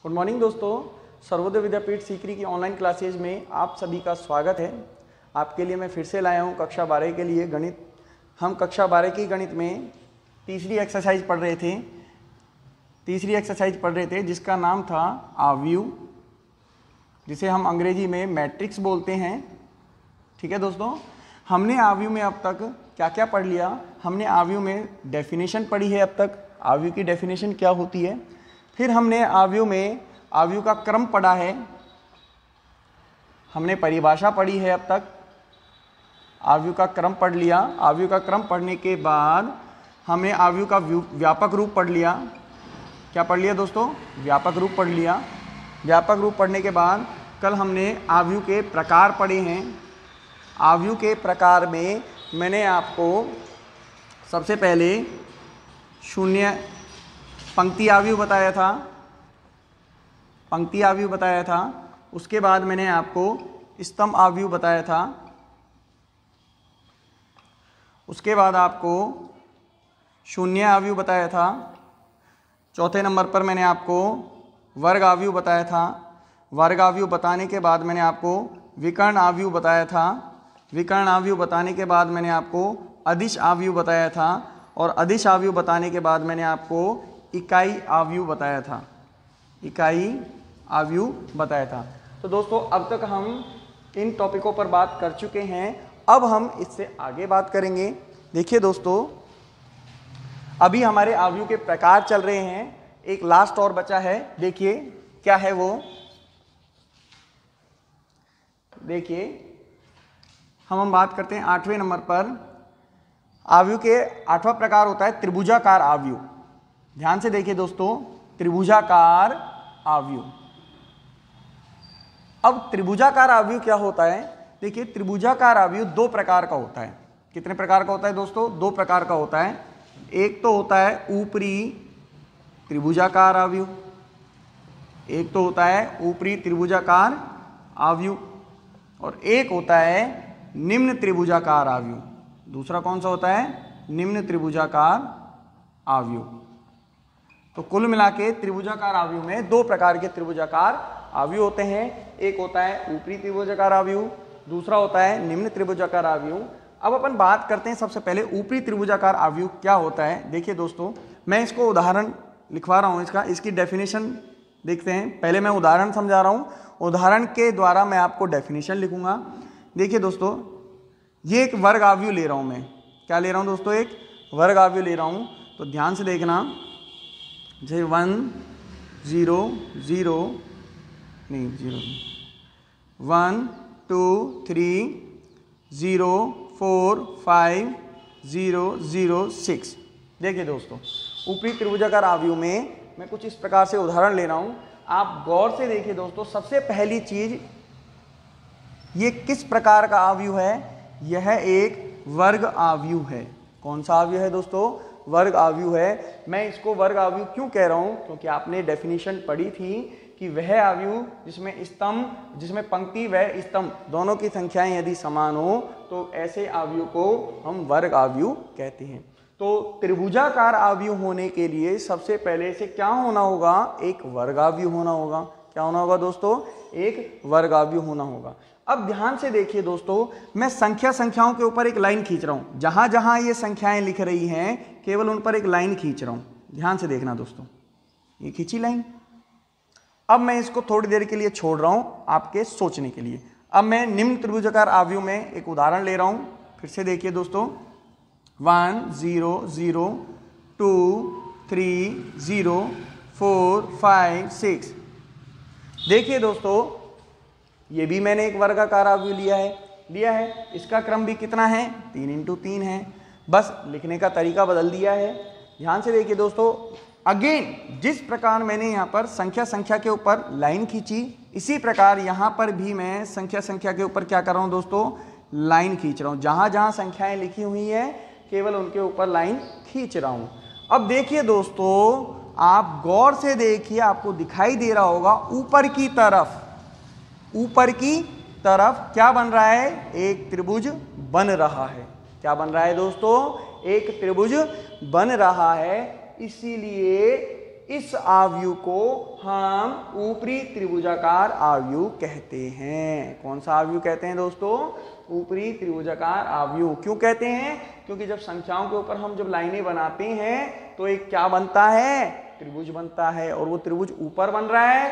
Good morning दोस्तों, सर्वोदय विद्यापीठ सीकरी की online classes में आप सभी का स्वागत है। आपके लिए मैं फिर से लाया हूँ कक्षा 12 के लिए गणित। हम कक्षा 12 की गणित में तीसरी एक्सरसाइज पढ़ रहे थे जिसका नाम था आव्यूह, जिसे हम अंग्रेजी में मैट्रिक्स बोलते हैं। ठीक है दोस्तों, हमने आव्यूह में अब तक क्या क्या पढ़ लिया। हमने आव्यूह में डेफिनेशन पढ़ी है, अब तक आव्यूह की डेफिनेशन क्या होती है। फिर हमने आव्यूह में आव्यूह का क्रम पढ़ा है, हमने परिभाषा पढ़ी है, अब तक आव्यूह का क्रम पढ़ लिया। आव्यूह का क्रम पढ़ने के बाद हमने आव्यूह का व्यापक रूप पढ़ लिया। क्या पढ़ लिया दोस्तों? व्यापक रूप पढ़ लिया। व्यापक रूप पढ़ने के बाद कल हमने आव्यूह के प्रकार पढ़े हैं। आव्यूह के प्रकार में मैंने आपको सबसे पहले शून्य पंक्ति आव्यूह बताया था, पंक्ति आव्यूह बताया था। उसके बाद मैंने आपको स्तंभ आव्यूह बताया था। उसके बाद आपको शून्य आव्यूह बताया था। चौथे नंबर पर मैंने आपको वर्ग आव्यूह बताया था। वर्ग आव्यूह बताने के बाद मैंने आपको विकर्ण आव्यूह बताया था। विकर्ण आव्यूह बताने के बाद मैंने आपको अदिश आव्यूह बताया था। और अदिश आव्यूह बताने के बाद मैंने आपको इकाई आव्यूह बताया था। इकाई आव्यूह बताया था। तो दोस्तों, अब तक हम इन टॉपिकों पर बात कर चुके हैं। अब हम इससे आगे बात करेंगे। देखिए दोस्तों, अभी हमारे आव्यूह के प्रकार चल रहे हैं, एक लास्ट और बचा है। देखिए क्या है वो, देखिए हम बात करते हैं 8वें नंबर पर। आव्यूह के 8वां प्रकार होता है त्रिभुजाकार आव्यूह। ध्यान से देखिए दोस्तों, त्रिभुजाकार आव्यूह। अब त्रिभुजाकार आव्यूह क्या होता है? देखिए, त्रिभुजाकार आव्यूह दो प्रकार का होता है। कितने प्रकार का होता है दोस्तों? दो प्रकार का होता है। एक तो होता है ऊपरी त्रिभुजाकार आव्यूह, एक तो होता है ऊपरी त्रिभुजाकार आव्यूह, और एक होता है निम्न त्रिभुजाकार आव्यूह। दूसरा कौन सा होता है? निम्न त्रिभुजाकार आव्यूह। तो कुल मिला के त्रिभुजाकार आव्यूह में दो प्रकार के त्रिभुजाकार आव्यूह होते हैं। एक होता है ऊपरी त्रिभुजाकार आव्यूह, दूसरा होता है निम्न त्रिभुजाकार आव्यूह। अब अपन बात करते हैं सबसे पहले ऊपरी त्रिभुजाकार आव्यूह क्या होता है। देखिए दोस्तों, मैं इसको उदाहरण लिखवा रहा हूँ, इसकी डेफिनेशन देखते हैं। पहले मैं उदाहरण समझा रहा हूँ, उदाहरण के द्वारा मैं आपको डेफिनेशन लिखूंगा। देखिए दोस्तों, ये एक वर्ग आव्यूह ले रहा हूँ मैं। क्या ले रहा हूँ दोस्तों? एक वर्ग आव्यूह ले रहा हूँ। तो ध्यान से देखना, जैसे 1 0 0 नहीं 0 1 2 3 0 4 5 0 0 6। देखिए दोस्तों, ऊपरी त्रिभुजाकार आव्यूह में मैं कुछ इस प्रकार से उदाहरण ले रहा हूं। आप गौर से देखिए दोस्तों, सबसे पहली चीज, ये किस प्रकार का आव्यूह है? यह एक वर्ग आव्यूह है। कौन सा आव्यूह है दोस्तों? वर्ग आव्यूह है। मैं इसको वर्ग आव्यूह क्यों कह रहा हूं? क्योंकि आपने डेफिनेशन पढ़ी थी कि वह आव्यूह जिसमें पंक्ति व स्तंभ दोनों की संख्याएं यदि समान हो तो ऐसे आव्यूह को हम वर्ग आव्यूह कहते हैं। तो त्रिभुजाकार आव्यूह होने के लिए सबसे पहले से क्या होना होगा? एक वर्ग आव्यूह होना होगा। क्या होना होगा दोस्तों? एक वर्ग आव्यूह होना होगा। अब ध्यान से देखिए दोस्तों, मैं संख्याओं के ऊपर एक लाइन खींच रहा हूं। जहां जहां ये संख्याएं लिख रही हैं, केवल उन पर एक लाइन खींच रहा हूं। ध्यान से देखना दोस्तों, ये खींची लाइन। अब मैं इसको थोड़ी देर के लिए छोड़ रहा हूं आपके सोचने के लिए। अब मैं निम्न त्रिभुजाकार आव्यूह में एक उदाहरण ले रहा हूं। फिर से देखिए दोस्तों, 1 0 0 2 3 0 4 5 6। देखिए दोस्तों, ये भी मैंने एक वर्गाकार आव्यूह लिया है। इसका क्रम भी कितना है? 3 × 3 है। बस लिखने का तरीका बदल दिया है। ध्यान से देखिए दोस्तों, अगेन जिस प्रकार मैंने यहाँ पर संख्या के ऊपर लाइन खींची, इसी प्रकार यहाँ पर भी मैं संख्या के ऊपर क्या कर रहा हूँ दोस्तों? लाइन खींच रहा हूँ। जहाँ जहाँ संख्याएं लिखी हुई है, केवल उनके ऊपर लाइन खींच रहा हूँ। अब देखिए दोस्तों, आप गौर से देखिए, आपको दिखाई दे रहा होगा ऊपर की तरफ क्या बन रहा है? एक त्रिभुज बन रहा है। क्या बन रहा है दोस्तों? एक त्रिभुज बन रहा है। इसीलिए इस आव्यूह को हम ऊपरी त्रिभुजाकार आव्यूह कहते हैं। कौन सा आव्यूह कहते हैं दोस्तों? ऊपरी त्रिभुजाकार आव्यूह। क्यों कहते हैं? क्योंकि जब संख्याओं के ऊपर हम जब लाइनें बनाते हैं तो एक क्या बनता है? त्रिभुज बनता है, और वो त्रिभुज ऊपर बन रहा है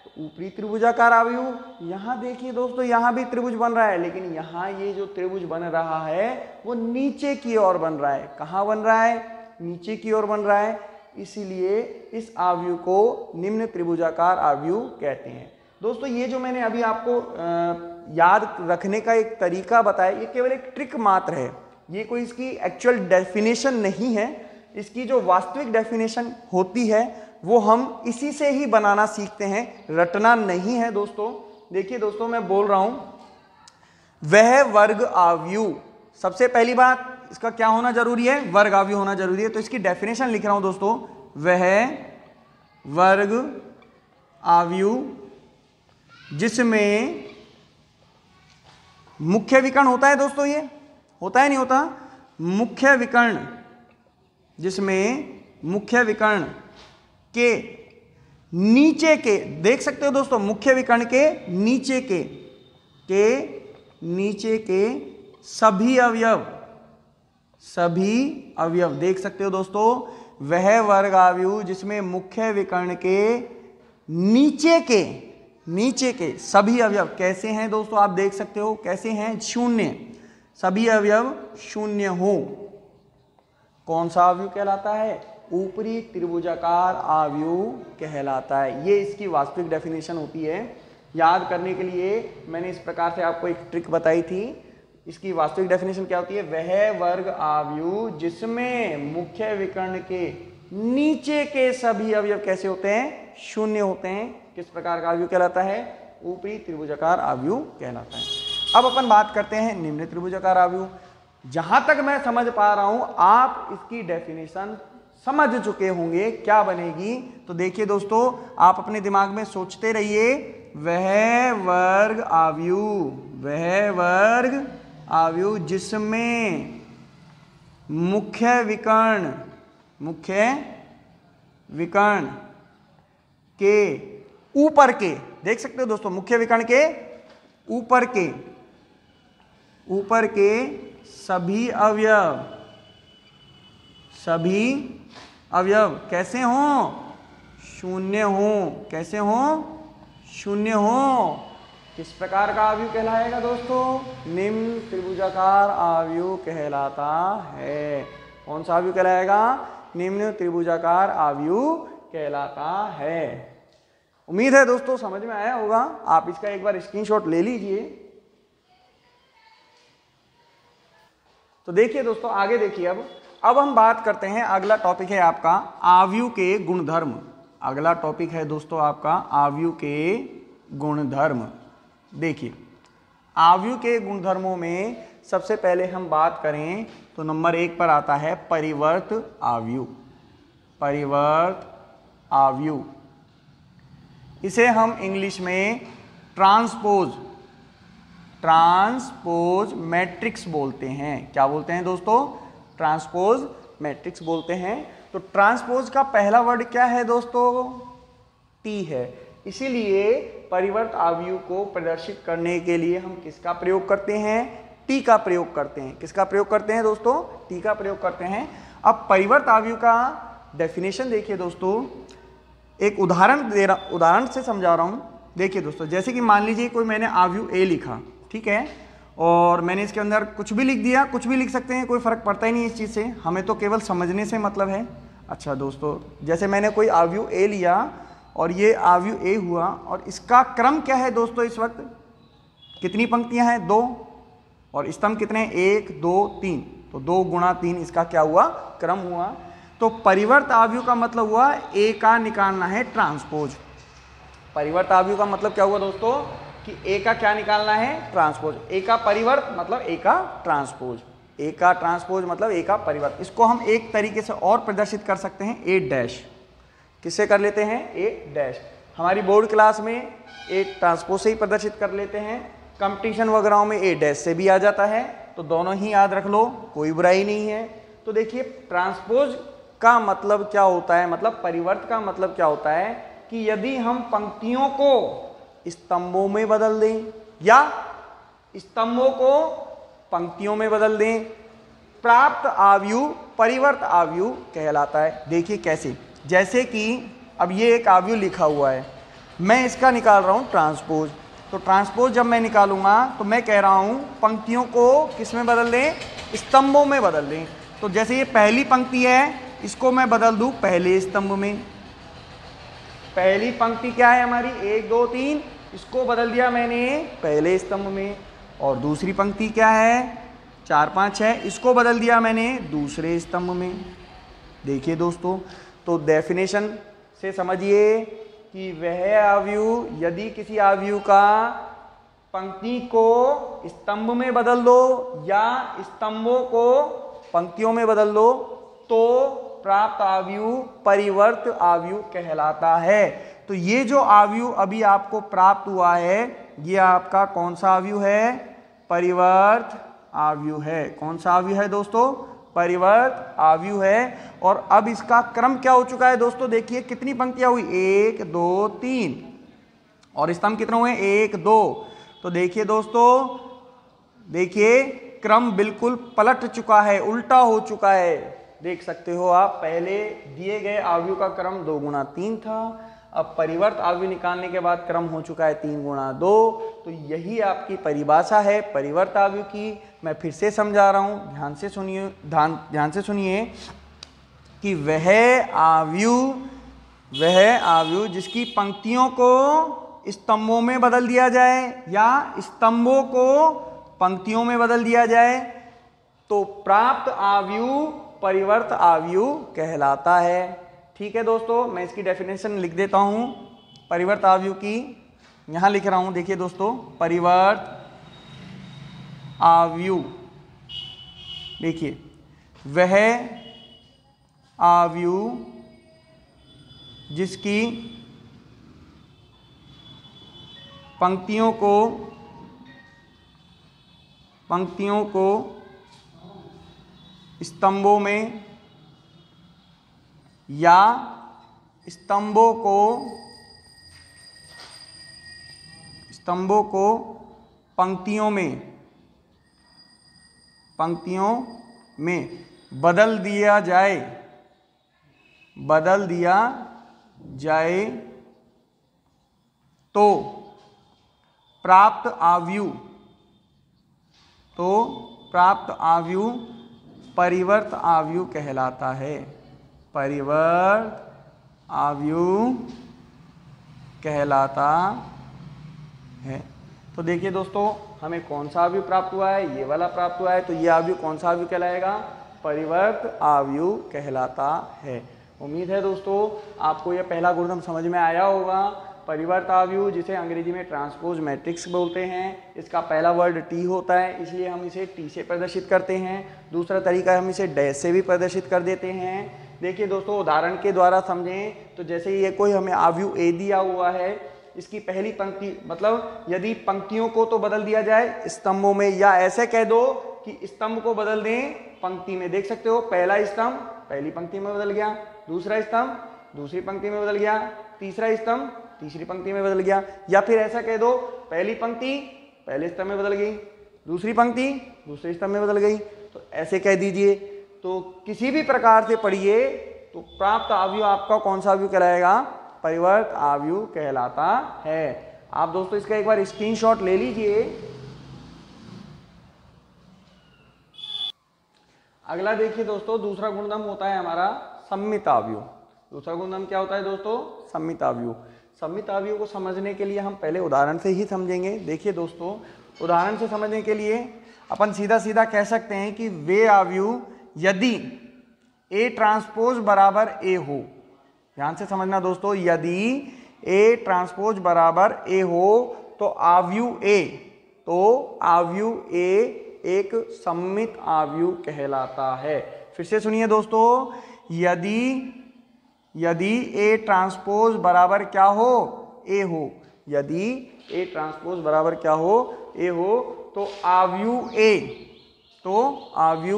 तो ऊपरी त्रिभुजाकार आव्यूह। यहाँ देखिए दोस्तों, यहाँ भी त्रिभुज बन रहा है, लेकिन यहाँ ये जो त्रिभुज बन रहा है वो नीचे की ओर बन रहा है। कहाँ बन रहा है? नीचे की ओर बन रहा है, इसीलिए इस आव्यूह को निम्न त्रिभुजाकार आव्यूह कहते हैं। दोस्तों ये जो मैंने अभी आपको याद रखने का एक तरीका बताया, ये केवल एक ट्रिक मात्र है, ये कोई इसकी एक्चुअल डेफिनेशन नहीं है। इसकी जो वास्तविक डेफिनेशन होती है वो हम इसी से ही बनाना सीखते हैं, रटना नहीं है दोस्तों। देखिए दोस्तों, मैं बोल रहा हूं वह वर्ग आव्यूह, सबसे पहली बात इसका क्या होना जरूरी है? वर्ग आव्यूह होना जरूरी है। तो इसकी डेफिनेशन लिख रहा हूं दोस्तों, वह वर्ग आव्यूह जिसमें मुख्य विकर्ण होता है। दोस्तों ये होता है नहीं होता? मुख्य विकर्ण, जिसमें मुख्य विकर्ण के नीचे के, देख सकते हो दोस्तों, मुख्य विकर्ण के नीचे के सभी अवयव देख सकते हो दोस्तों। वह वर्ग आव्यूह जिसमें मुख्य विकर्ण के नीचे के सभी अवयव कैसे हैं दोस्तों? आप देख सकते हो कैसे हैं? शून्य, सभी अवयव शून्य हो। कौन सा आव्यूह कहलाता है? ऊपरी त्रिभुजाकार आव्यूह कहलाता है। ये इसकी वास्तविक डेफिनेशन होती है। याद करने के लिए मैंने इस प्रकार से आपको एक ट्रिक बताई थी। इसकी वास्तविक डेफिनेशन क्या होती है? वह वर्ग आव्यूह जिसमें मुख्य विकर्ण के नीचे के सभी अवयव कैसे होते हैं? शून्य होते हैं। किस प्रकार का आव्यूह कहलाता है? ऊपरी त्रिभुजाकार आव्यूह कहलाता है। अब अपन बात करते हैं निम्न त्रिभुजाकार आव्यूह। जहां तक मैं समझ पा रहा हूं आप इसकी डेफिनेशन समझ चुके होंगे क्या बनेगी। तो देखिए दोस्तों, आप अपने दिमाग में सोचते रहिए, वह वर्ग आव्यूह जिसमें मुख्य विकर्ण के ऊपर के, देख सकते हो दोस्तों, मुख्य विकर्ण के ऊपर के सभी अवयव कैसे हों? शून्य हों। कैसे हों? शून्य हों। किस प्रकार का आव्यूह कहलाएगा दोस्तों? निम्न त्रिभुजाकार आव्यूह कहलाता है। कौन सा आव्यूह कहलाएगा? निम्न त्रिभुजाकार आव्यूह कहलाता है। उम्मीद है दोस्तों समझ में आया होगा। आप इसका एक बार स्क्रीनशॉट ले लीजिए। तो देखिए दोस्तों, आगे देखिए। अब हम बात करते हैं, अगला टॉपिक है आपका आव्यूह के गुणधर्म। अगला टॉपिक है दोस्तों आपका आव्यूह के गुणधर्म। देखिए, आव्यूह के गुणधर्मों में सबसे पहले हम बात करें तो नंबर 1 पर आता है परिवर्त आव्यूह। परिवर्त आव्यूह, इसे हम इंग्लिश में ट्रांसपोज मैट्रिक्स बोलते हैं। क्या बोलते हैं दोस्तों? ट्रांसपोज मैट्रिक्स बोलते हैं। तो ट्रांसपोज का पहला वर्ड क्या है दोस्तों? टी है। इसीलिए परिवर्त आव्यूह को प्रदर्शित करने के लिए हम किसका प्रयोग करते हैं? टी का प्रयोग करते हैं। किसका प्रयोग करते हैं दोस्तों? टी का प्रयोग करते हैं। अब परिवर्त आव्यूह का डेफिनेशन देखिए दोस्तों, एक उदाहरण से समझा रहा हूं। देखिए दोस्तों, जैसे कि मान लीजिए कोई मैंने आव्यूह ए लिखा, ठीक है, और मैंने इसके अंदर कुछ भी लिख दिया, कुछ भी लिख सकते हैं, कोई फर्क पड़ता ही नहीं इस चीज़ से, हमें तो केवल समझने से मतलब है। अच्छा दोस्तों, जैसे मैंने कोई आव्यूह ए लिया और ये आव्यूह ए हुआ, और इसका क्रम क्या है दोस्तों? इस वक्त कितनी पंक्तियां हैं? 2, और स्तंभ कितने? 1 2 3, तो 2 गुणा 3 इसका क्या हुआ? क्रम हुआ। तो परिवर्त आव्यूह का मतलब हुआ ए का निकालना है ट्रांसपोज। परिवर्त आव्यूह का मतलब क्या हुआ दोस्तों? कि ए का क्या निकालना है? ट्रांसपोज। ए का परिवर्त मतलब ए का ट्रांसपोज। ए का ट्रांसपोज मतलब ए का परिवर्त। इसको हम एक तरीके से और प्रदर्शित कर सकते हैं, ए डैश। किससे कर लेते हैं? ए डैश। हमारी बोर्ड क्लास में ए ट्रांसपोज से ही प्रदर्शित कर लेते हैं, कंपटीशन वगैरह में ए डैश से भी आ जाता है, तो दोनों ही याद रख लो, कोई बुराई नहीं है। तो देखिए, ट्रांसपोज का मतलब क्या होता है, मतलब परिवर्त का मतलब क्या होता है कि यदि हम पंक्तियों को स्तंभों में बदल दें या स्तंभों को पंक्तियों में बदल दें, प्राप्त आव्यूह परिवर्त आव्यूह कहलाता है। देखिए कैसे, जैसे कि अब ये एक आव्यूह लिखा हुआ है, मैं इसका निकाल रहा हूँ ट्रांसपोज। तो ट्रांसपोज जब मैं निकालूंगा तो मैं कह रहा हूँ पंक्तियों को किस में बदल दें, स्तंभों में बदल दें। तो जैसे ये पहली पंक्ति है, इसको मैं बदल दूं पहले स्तंभ में। पहली पंक्ति क्या है हमारी, 1 2 3, इसको बदल दिया मैंने पहले स्तंभ में। और दूसरी पंक्ति क्या है, 4 5 6, इसको बदल दिया मैंने दूसरे स्तंभ में। देखिए दोस्तों, तो डेफिनेशन से समझिए कि वह आव्यूह, यदि किसी आव्यूह का पंक्ति को स्तंभ में बदल दो या स्तंभों को पंक्तियों में बदल दो, तो प्राप्त आव्यूह परिवर्त आव्यूह कहलाता है। तो ये जो आव्यूह अभी आपको प्राप्त हुआ है, ये आपका कौन सा आव्यूह है, परिवर्त आव्यूह है। कौन सा आव्यूह है दोस्तों, परिवर्त आव्यूह है। और अब इसका क्रम क्या हो चुका है दोस्तों, देखिए कितनी पंक्तियां हुई, 1 2 3, और स्तंभ कितने हुए, 1 2। तो देखिए दोस्तों, देखिए क्रम बिल्कुल पलट चुका है, उल्टा हो चुका है। देख सकते हो आप, पहले दिए गए आव्यूह का क्रम 2 गुणा 3 था, अब परिवर्त आव्यूह निकालने के बाद क्रम हो चुका है 3 गुणा 2। तो यही आपकी परिभाषा है परिवर्त आव्यूह की। मैं फिर से समझा रहा हूँ, ध्यान से सुनिए कि वह आव्यूह जिसकी पंक्तियों को स्तंभों में बदल दिया जाए या स्तंभों को पंक्तियों में बदल दिया जाए, तो प्राप्त आव्यूह परिवर्त आव्यूह कहलाता है। ठीक है दोस्तों, मैं इसकी डेफिनेशन लिख देता हूं परिवर्त आव्यूह की, यहां लिख रहा हूं। देखिए दोस्तों, परिवर्त आव्यूह, देखिए वह आव्यूह जिसकी पंक्तियों को स्तंभों में या स्तंभों को पंक्तियों में बदल दिया जाए तो प्राप्त आव्यूह परिवर्त आव्यूह कहलाता है। परिवर्त आव्यूह कहलाता है। तो देखिए दोस्तों, हमें कौन सा आव्यूह प्राप्त हुआ है, ये वाला प्राप्त हुआ है। तो ये आव्यूह कौन सा आव्यूह कहलाएगा, परिवर्त आव्यूह कहलाता है। उम्मीद है दोस्तों आपको यह पहला गुणधर्म समझ में आया होगा। परिवर्त आव्यूह, जिसे अंग्रेजी में ट्रांसपोज मैट्रिक्स बोलते हैं, इसका पहला वर्ड टी होता है, इसलिए हम इसे टी से प्रदर्शित करते हैं। दूसरा तरीका हम इसे डैश से भी प्रदर्शित कर देते हैं। देखिए दोस्तों, उदाहरण के द्वारा समझें तो जैसे ये कोई हमें आव्यूह ए दिया हुआ है, इसकी पहली पंक्ति, मतलब यदि पंक्तियों को तो बदल दिया जाए स्तंभों में, या ऐसे कह दो कि स्तंभ को बदल दें पंक्ति में। देख सकते हो, पहला स्तंभ पहली पंक्ति में बदल गया, दूसरा स्तंभ दूसरी पंक्ति में बदल गया, तीसरा स्तंभ तीसरी पंक्ति में बदल गया। या फिर ऐसा कह दो, पहली पंक्ति पहले स्तंभ में बदल गई, दूसरी पंक्ति दूसरे स्तंभ में बदल गई। तो ऐसे कह दीजिए। तो किसी भी प्रकार से पढ़िए तो प्राप्त आव्यूह आपका कौन सा आव्यूह कहलाएगा, परिवर्त आव्यूह कहलाता है। आप दोस्तों इसका एक बार स्क्रीनशॉट ले लीजिए। अगला देखिए दोस्तों, दूसरा गुणधर्म होता है हमारा सम्मित आव्यूह। दूसरा गुणधर्म क्या होता है दोस्तों, सम्मित आव्यूह। सम्मित आव्यूह को समझने के लिए हम पहले उदाहरण से ही समझेंगे। देखिए दोस्तों, उदाहरण से समझने के लिए अपन सीधा सीधा कह सकते हैं कि वे आव्यूह यदि ए ट्रांसपोज बराबर ए हो, ध्यान से समझना दोस्तों, यदि ए ट्रांसपोज बराबर ए हो तो आव्यूह ए एक सम्मित आव्यूह कहलाता है। फिर से सुनिए दोस्तों, यदि ए ट्रांसपोज बराबर क्या हो, ए हो, यदि ए ट्रांसपोज बराबर क्या हो, ए हो, तो आव्यूह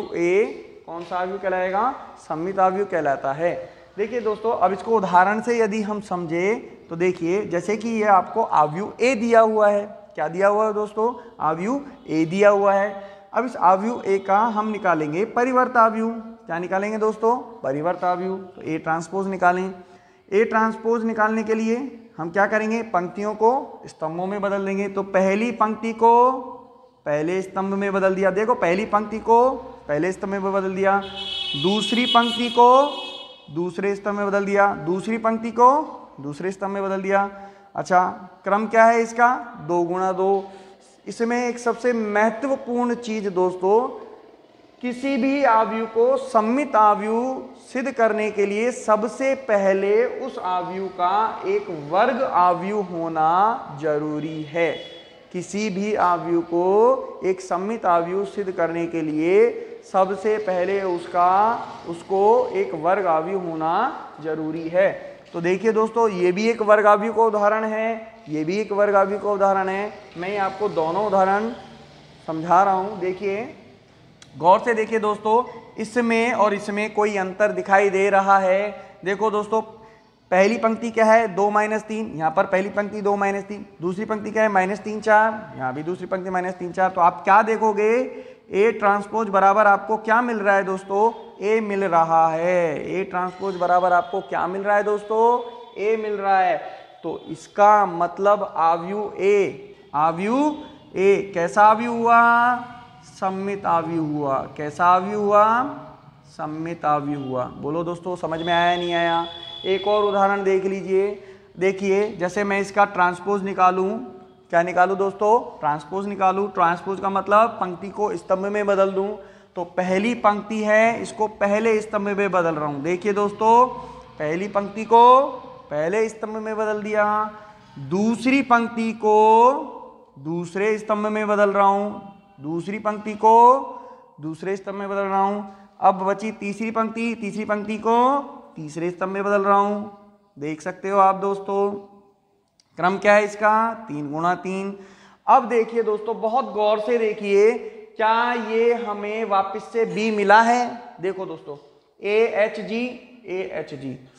ए कौन सा अवयव कहलाएगा? सममित अवयव कहलाता है। देखिए दोस्तों, अब इसको उदाहरण से यदि हम समझे तो देखिए, जैसे कि ये आपको अवयव ए दिया हुआ है। क्या दिया हुआ है दोस्तों? अवयव ए दिया हुआ है। अब इस अवयव ए का हम निकालेंगे परिवर्त अवयव। क्या निकालेंगे दोस्तों? परिवर्त अवयव। तो ए ट्रांसपोज निकालें। ए ट्रांसपोज निकालने के लिए हम क्या करेंगे? पंक्तियों को स्तंभों में बदल देंगे। तो पहली पंक्ति को पहले स्तंभ में बदल दिया। देखो, पहली पंक्ति को पहले स्तंभ में बदल दिया, दूसरी पंक्ति को दूसरे स्तंभ में बदल दिया, दूसरी पंक्ति को दूसरे स्तंभ में बदल दिया। अच्छा, क्रम क्या है इसका? 2 गुणा 2। इसमें एक सबसे महत्वपूर्ण चीज दोस्तों, किसी भी अवयव को सममित अवयव सिद्ध करने के लिए सबसे पहले उस अवयव का एक वर्ग अवयव होना जरूरी है। किसी भी अवयव को एक सममित अवयव सिद्ध करने के लिए सबसे पहले उसको एक वर्ग अवयव होना जरूरी है। तो देखिए दोस्तों, ये भी एक वर्ग अवयव का उदाहरण है, ये भी एक वर्ग अवयव का उदाहरण है। मैं आपको दोनों उदाहरण समझा रहा हूं। देखिए, गौर से देखिए दोस्तों, इसमें और इसमें कोई अंतर दिखाई दे रहा है। देखो दोस्तों, पहली पंक्ति क्या है? 2 - 3। यहाँ पर पहली पंक्ति 2 - 3। दूसरी पंक्ति क्या है? -3 4। यहाँ भी दूसरी पंक्ति -3 4। तो आप क्या देखोगे? ए ट्रांसपोज बराबर आपको क्या मिल रहा है दोस्तों? ए मिल रहा है। ए ट्रांसपोज बराबर आपको क्या मिल रहा है दोस्तों? ए मिल रहा है। तो इसका मतलब अवयव ए कैसा अवयव हुआ? सममित अवयव हुआ। कैसा अवयव हुआ? सममित अवयव हुआ। बोलो दोस्तों, समझ में आया नहीं आया? एक और उदाहरण देख लीजिए। देखिए, जैसे मैं इसका ट्रांसपोज निकालूं, क्या निकालूं दोस्तों? ट्रांसपोज निकालूं। ट्रांसपोज का मतलब पंक्ति को स्तंभ में बदल दूं। तो पहली पंक्ति है, इसको पहले स्तंभ में बदल रहा हूं। देखिए दोस्तों, पहली पंक्ति को पहले स्तंभ में बदल दिया, दूसरी पंक्ति को दूसरे स्तंभ में बदल रहा हूं, दूसरी पंक्ति को दूसरे स्तंभ में बदल रहा हूं। अब बची तीसरी पंक्ति को तीसरे स्तंभ में बदल रहा हूं। देख सकते हो आप दोस्तों, क्रम क्या है इसका? 3 गुणा 3। अब देखिए दोस्तों, बहुत गौर से देखिए, क्या ये हमें वापस से बी मिला है? देखो दोस्तों, AHG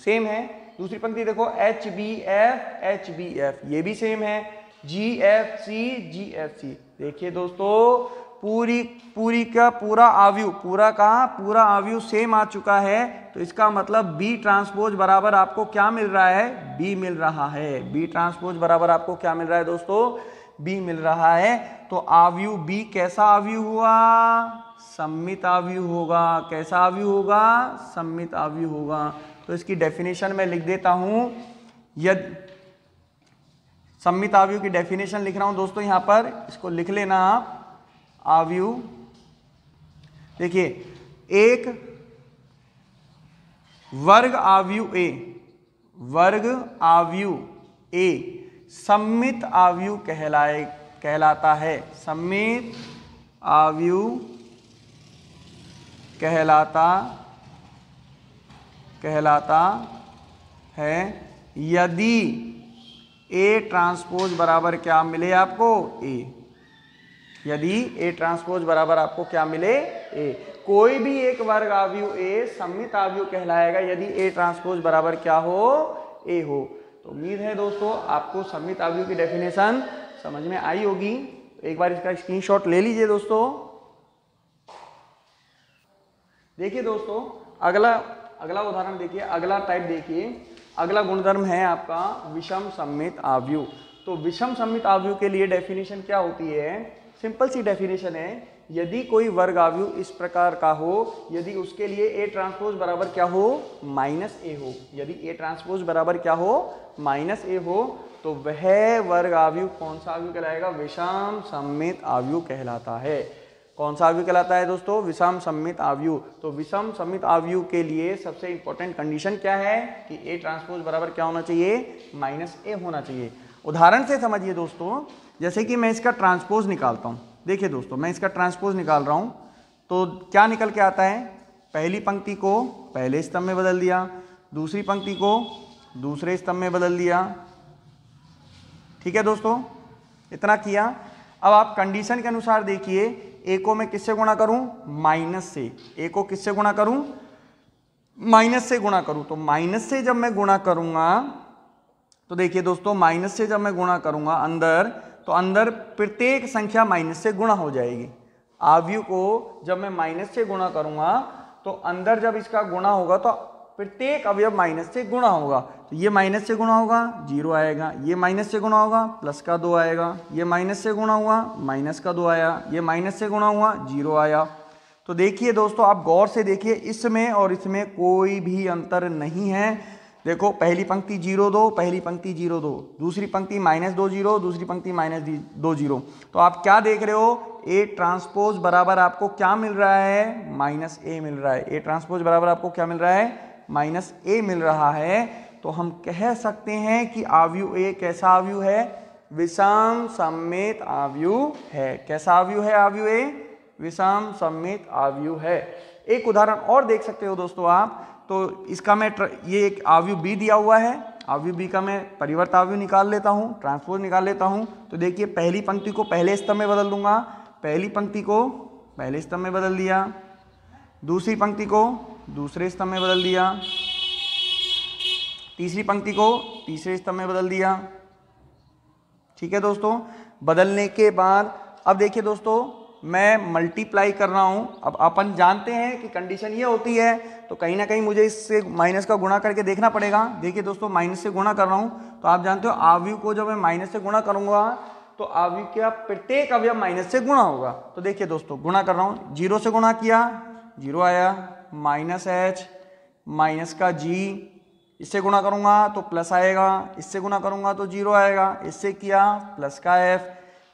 सेम है। दूसरी पंक्ति देखो, HBF ये भी सेम है। GFC। देखिए दोस्तों, पूरी का पूरा अवयव सेम आ चुका है। तो इसका मतलब बी ट्रांसपोज बराबर आपको क्या मिल रहा है? बी मिल रहा है। बी ट्रांसपोज बराबर आपको क्या मिल रहा है दोस्तों? बी मिल रहा है। तो अवयव बी कैसा अवयव हुआ? सममित अवयव होगा। कैसा अवयव होगा? सममित अवयव होगा। तो इसकी डेफिनेशन मैं लिख देता हूं। यदि सममित अवयव की डेफिनेशन लिख रहा हूं दोस्तों, यहां पर इसको लिख लेना आप। अवयव, देखिए, एक वर्ग अवयव ए सममित अवयव कहलाता है। सममित अवयव कहलाता है यदि ए ट्रांसपोज बराबर क्या मिले आपको? ए। यदि ए ट्रांसपोज बराबर आपको क्या मिले? ए। कोई भी एक वर्ग अवयव ए सममित अवयव कहलाएगा यदि ए ट्रांसपोज बराबर क्या हो? ए हो। तो उम्मीद है दोस्तों आपको सममित अवयव की डेफिनेशन समझ में आई होगी। एक बार इसका स्क्रीनशॉट ले लीजिए दोस्तों। देखिए दोस्तों, अगला उदाहरण देखिए, अगला टाइप देखिए। अगला गुणधर्म है आपका विषम सममित अवयव। तो विषम सममित अवयव के लिए डेफिनेशन क्या होती है? सिंपल सी डेफिनेशन है, यदि कोई वर्ग अवयव इस प्रकार का हो, यदि उसके लिए ए ट्रांसपोज बराबर क्या हो? -a हो। यदि ए ट्रांसपोज बराबर क्या हो? -a हो, तो वह वर्ग अवयव कौन सा अवयव कहलाएगा? विषम सममित अवयव कहलाता है। कौन सा अवयव कहलाता है दोस्तों? विषम सममित अवयव। तो विषम सममित अवयव के लिए सबसे इंपॉर्टेंट कंडीशन क्या है कि ए ट्रांसपोज बराबर क्या होना चाहिए? -a होना चाहिए। उदाहरण से समझिए दोस्तों, जैसे कि मैं इसका ट्रांसपोज निकालता हूं। देखिए दोस्तों, मैं इसका ट्रांसपोज निकाल रहा हूं, तो क्या निकल के आता है? पहली पंक्ति को पहले स्तंभ में बदल दिया, दूसरी पंक्ति को दूसरे स्तंभ में बदल दिया। ठीक है दोस्तों, इतना किया। अब आप कंडीशन के अनुसार देखिए ए को मैं किससे गुणा करूं, माइनस से, ए को किससे गुणा करूं, माइनस से गुणा करूं। तो माइनस से जब मैं गुणा करूंगा तो देखिए दोस्तों, माइनस से जब मैं गुणा करूंगा अंदर, तो अंदर प्रत्येक संख्या माइनस से गुणा हो जाएगी। अवयव को जब मैं माइनस से गुणा करूंगा तो अंदर जब इसका गुणा होगा तो प्रत्येक अवयव माइनस से गुणा होगा। तो ये माइनस से गुणा होगा 0 आएगा, ये माइनस से गुणा होगा प्लस का 2 आएगा, ये माइनस से गुणा हुआ माइनस का 2 आया, ये माइनस से गुणा हुआ 0 आया। तो देखिए दोस्तों, आप गौर से देखिए, इसमें और इसमें कोई भी अंतर नहीं है। देखो, पहली पंक्ति 0 2, पहली पंक्ति 0 2, दूसरी पंक्ति -2 0, दूसरी पंक्ति -2 0। तो आप क्या देख रहे हो, ए ट्रांसपोज बराबर आपको क्या मिल रहा है, -a मिल रहा है। ए ट्रांसपोज बराबर आपको क्या मिल रहा है, -a मिल रहा है। तो हम कह सकते हैं कि अवयव ए कैसा अवयव है, विषम सममित अवयव है। कैसा अवयव है अवयव ए, विषम सममित अवयव है। एक उदाहरण और देख सकते हो दोस्तों आप। तो इसका मैं ये एक अवयव बी दिया हुआ है, अवयव बी का मैं परिवर्त अवयव निकाल लेता हूँ, ट्रांसपोज निकाल लेता हूँ। तो देखिए, पहली पंक्ति को पहले स्तंभ में बदल दूंगा, पहली पंक्ति को पहले स्तंभ में बदल दिया, दूसरी पंक्ति को दूसरे स्तंभ में बदल दिया, तीसरी पंक्ति को तीसरे स्तंभ में बदल दिया। ठीक है दोस्तों, बदलने के बाद अब देखिए दोस्तों, मैं मल्टीप्लाई कर रहा हूं। अब अपन जानते हैं कि कंडीशन ये होती है, तो कहीं ना कहीं मुझे इससे माइनस का गुणा करके देखना पड़ेगा। देखिए दोस्तों, माइनस से गुणा कर रहा हूं, तो आप जानते हो अवयव को जब मैं माइनस से गुणा करूंगा तो अवयव का प्रत्येक अवयव माइनस से गुणा होगा। तो देखिए दोस्तों, गुणा कर रहा हूं, 0 से गुणा किया 0 आया, -h माइनस का g, इससे गुणा करूंगा तो प्लस आएगा, इससे गुणा करूंगा तो 0 आएगा, इससे किया प्लस का f,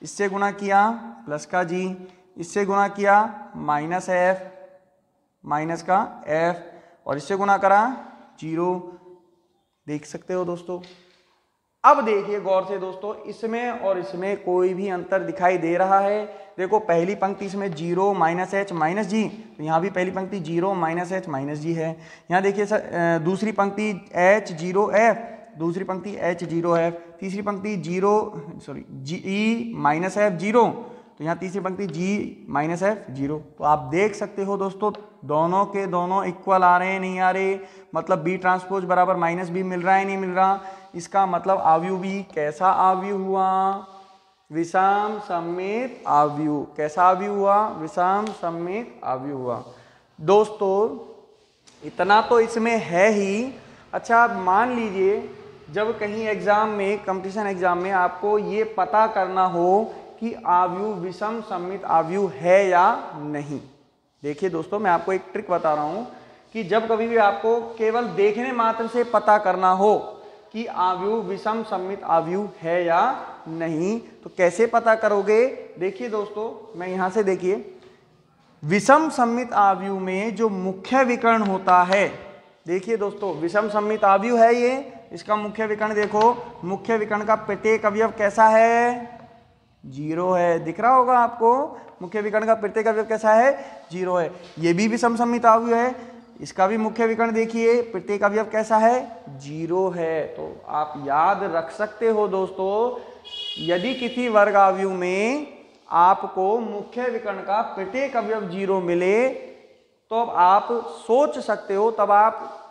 इससे गुणा किया प्लस का g, इससे गुणा किया -f माइनस का f, और इससे गुणा करा 0। देख सकते हो दोस्तों। अब देखिए गौर से दोस्तों, इसमें और इसमें कोई भी अंतर दिखाई दे रहा है। देखो, पहली पंक्ति इसमें 0 -h -g, तो यहाँ भी पहली पंक्ति 0 -h -g है। यहाँ देखिए दूसरी पंक्ति h 0 f, दूसरी पंक्ति h 0 f, तीसरी पंक्ति g -f 0, तो यहाँ तीसरी पंक्ति g -f 0। तो आप देख सकते हो दोस्तों, दोनों के दोनों इक्वल आ रहे हैं नहीं आ रहे, मतलब बी ट्रांसपोज बराबर -b मिल रहा है नहीं मिल रहा। इसका मतलब अवयव भी कैसा अवयव हुआ, विषम सममित अवयव। कैसा अवयव हुआ, विषम सममित अवयव हुआ। दोस्तों, इतना तो इसमें है ही। अच्छा, आप मान लीजिए जब कहीं एग्जाम में, कंपटीशन एग्जाम में आपको ये पता करना हो कि अवयव विषम सममित अवयव है या नहीं। देखिए दोस्तों, मैं आपको एक ट्रिक बता रहा हूं कि जब कभी भी आपको केवल देखने मात्र से पता करना हो कि अवयव विषम सममित अवयव है या नहीं, तो कैसे पता करोगे। देखिए दोस्तों, मैं यहां से देखिए, विषम सममित अवयव में जो मुख्य विकर्ण होता है, देखिए दोस्तों, विषम सममित अवयव है ये, इसका मुख्य विकर्ण देखो, मुख्य विकर्ण का प्रत्येक अवयव कैसा है, 0 है। दिख रहा होगा आपको, मुख्य विकर्ण का प्रत्येक अवयव कैसा है, 0 है। ये भी विषम सममित अवयव है, इसका भी मुख्य विकर्ण देखिए, प्रत्येक अवयव कैसा है, 0 है। तो आप याद रख सकते हो दोस्तों, यदि किसी वर्ग अवयव में आपको मुख्य विकर्ण का प्रत्येक अवयव 0 मिले, तो अब आप सोच सकते हो, तब आप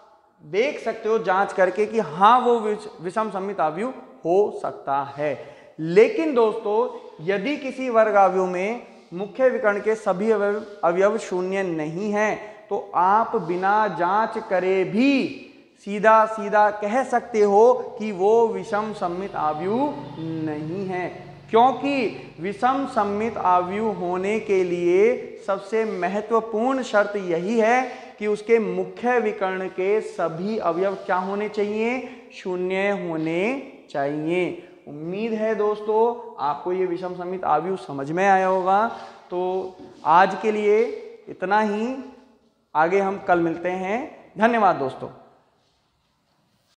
देख सकते हो जांच करके कि हाँ वो विषम सममित अवयव हो सकता है। लेकिन दोस्तों, यदि किसी वर्ग अवयव में मुख्य विकर्ण के सभी अवयव 0 नहीं है, तो आप बिना जांच करे भी सीधा सीधा कह सकते हो कि वो विषम सममित अवयव नहीं है। क्योंकि विषम सममित अवयव होने के लिए सबसे महत्वपूर्ण शर्त यही है कि उसके मुख्य विकर्ण के सभी अवयव क्या होने चाहिए, 0 होने चाहिए। उम्मीद है दोस्तों आपको ये विषम सममित अवयव समझ में आया होगा। तो आज के लिए इतना ही, आगे हम कल मिलते हैं। धन्यवाद दोस्तों।